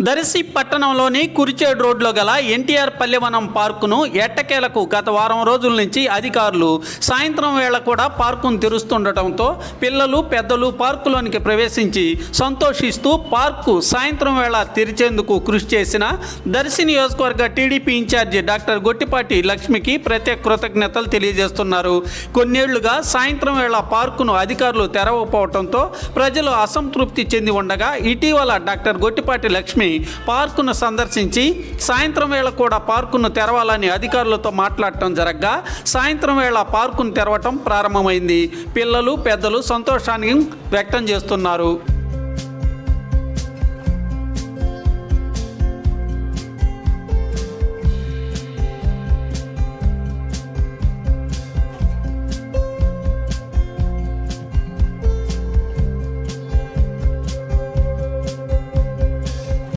దర్శి పట్టణంలోని కురిచేడు రోడ్లో గల ఎన్టీఆర్ పల్లెవనం పార్కును ఎట్టకేలకు గత వారం రోజుల నుంచి అధికారులు సాయంత్రం వేళ కూడా పార్కును తెరుస్తుండటంతో పిల్లలు పెద్దలు పార్కులోనికి ప్రవేశించి సంతోషిస్తూ పార్కు సాయంత్రం వేళ తెరిచేందుకు కృషి చేసిన దర్శి నియోజకవర్గ టీడీపీ ఇన్ఛార్జి డాక్టర్ గొట్టిపాటి లక్ష్మికి ప్రత్యేక కృతజ్ఞతలు తెలియజేస్తున్నారు. కొన్నేళ్లుగా సాయంత్రం వేళ పార్కును అధికారులు తెరవకపోవడంతో ప్రజలు అసంతృప్తి చెంది ఉండగా ఇటీవల డాక్టర్ గొట్టిపాటి లక్ష్మి పార్కును సందర్శించి సాయంత్రం వేళ కూడా పార్కును తెరవాలని అధికారులతో మాట్లాడటం జరగ్గా సాయంత్రం వేళ పార్కును తెరవటం ప్రారంభమైంది. పిల్లలు పెద్దలు సంతోషాన్ని వ్యక్తం చేస్తున్నారు.